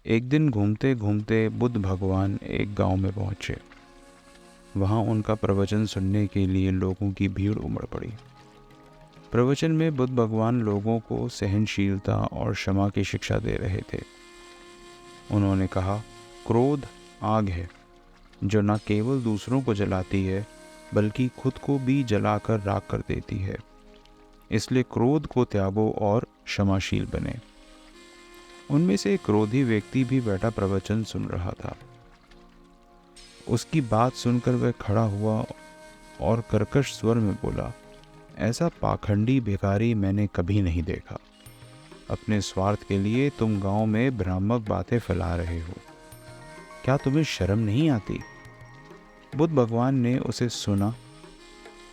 एक दिन घूमते घूमते बुद्ध भगवान एक गांव में पहुंचे। वहां उनका प्रवचन सुनने के लिए लोगों की भीड़ उमड़ पड़ी। प्रवचन में बुद्ध भगवान लोगों को सहनशीलता और क्षमा की शिक्षा दे रहे थे। उन्होंने कहा, क्रोध आग है जो न केवल दूसरों को जलाती है बल्कि खुद को भी जलाकर राख कर देती है। इसलिए क्रोध को त्यागो और क्षमाशील बने। उनमें से एक क्रोधी व्यक्ति भी बैठा प्रवचन सुन रहा था। उसकी बात सुनकर वह खड़ा हुआ और कर्कश स्वर में बोला, ऐसा पाखंडी भिखारी मैंने कभी नहीं देखा। अपने स्वार्थ के लिए तुम गांव में भ्रामक बातें फैला रहे हो। क्या तुम्हें शर्म नहीं आती? बुद्ध भगवान ने उसे सुना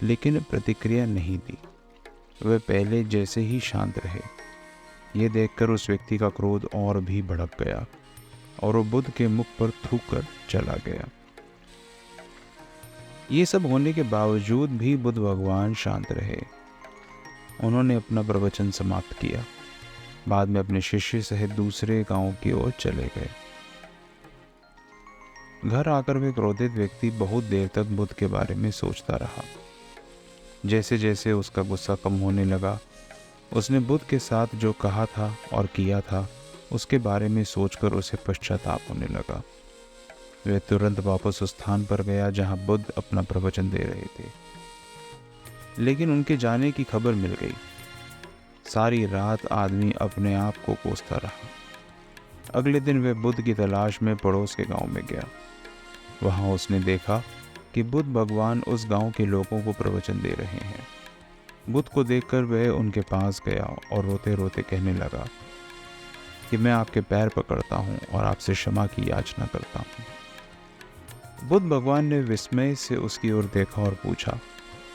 लेकिन प्रतिक्रिया नहीं दी। वह पहले जैसे ही शांत रहे। ये देखकर उस व्यक्ति का क्रोध और भी भड़क गया और वो बुद्ध के मुख पर थूक कर चला गया। ये सब होने के बावजूद भी बुद्ध भगवान शांत रहे। उन्होंने अपना प्रवचन समाप्त किया। बाद में अपने शिष्य सहित दूसरे गांव की ओर चले गए। घर आकर वे क्रोधित व्यक्ति बहुत देर तक बुद्ध के बारे में सोचता रहा। जैसे जैसे उसका गुस्सा कम होने लगा, उसने बुद्ध के साथ जो कहा था और किया था उसके बारे में सोचकर उसे पश्चाताप होने लगा। वह तुरंत वापस उस स्थान पर गया जहां बुद्ध अपना प्रवचन दे रहे थे, लेकिन उनके जाने की खबर मिल गई। सारी रात आदमी अपने आप को कोसता रहा। अगले दिन वह बुद्ध की तलाश में पड़ोस के गांव में गया। वहां उसने देखा कि बुद्ध भगवान उस गांव के लोगों को प्रवचन दे रहे हैं। बुद्ध को देखकर वह उनके पास गया और रोते रोते कहने लगा कि मैं आपके पैर पकड़ता हूँ और आपसे क्षमा की याचना करता हूँ। बुद्ध भगवान ने विस्मय से उसकी ओर देखा और पूछा,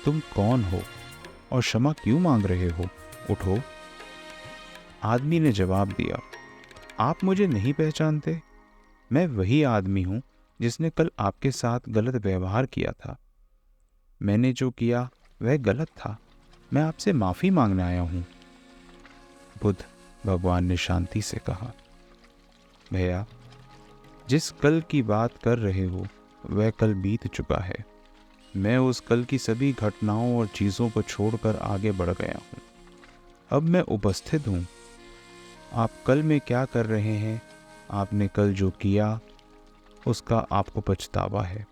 तुम कौन हो और क्षमा क्यों मांग रहे हो? उठो। आदमी ने जवाब दिया, आप मुझे नहीं पहचानते? मैं वही आदमी हूँ जिसने कल आपके साथ गलत व्यवहार किया था। मैंने जो किया वह गलत था। मैं आपसे माफ़ी मांगने आया हूँ। बुद्ध भगवान ने शांति से कहा, भैया, जिस कल की बात कर रहे हो वह कल बीत चुका है। मैं उस कल की सभी घटनाओं और चीज़ों को छोड़कर आगे बढ़ गया हूँ। अब मैं उपस्थित हूँ। आप कल में क्या कर रहे हैं? आपने कल जो किया उसका आपको पछतावा है।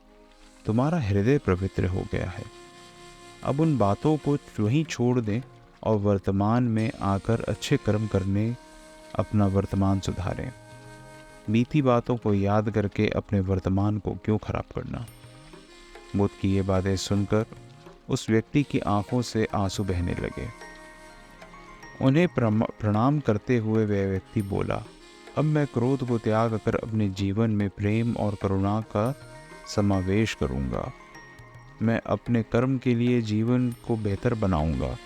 तुम्हारा हृदय पवित्र हो गया है। अब उन बातों को वहीं छोड़ दें और वर्तमान में आकर अच्छे कर्म करने अपना वर्तमान सुधारें। बीती बातों को याद करके अपने वर्तमान को क्यों खराब करना? बुद्ध की ये बातें सुनकर उस व्यक्ति की आंखों से आंसू बहने लगे। उन्हें प्रणाम करते हुए वह व्यक्ति बोला, अब मैं क्रोध को त्याग कर अपने जीवन में प्रेम और करुणा का समावेश करूंगा। मैं अपने कर्म के लिए जीवन को बेहतर बनाऊंगा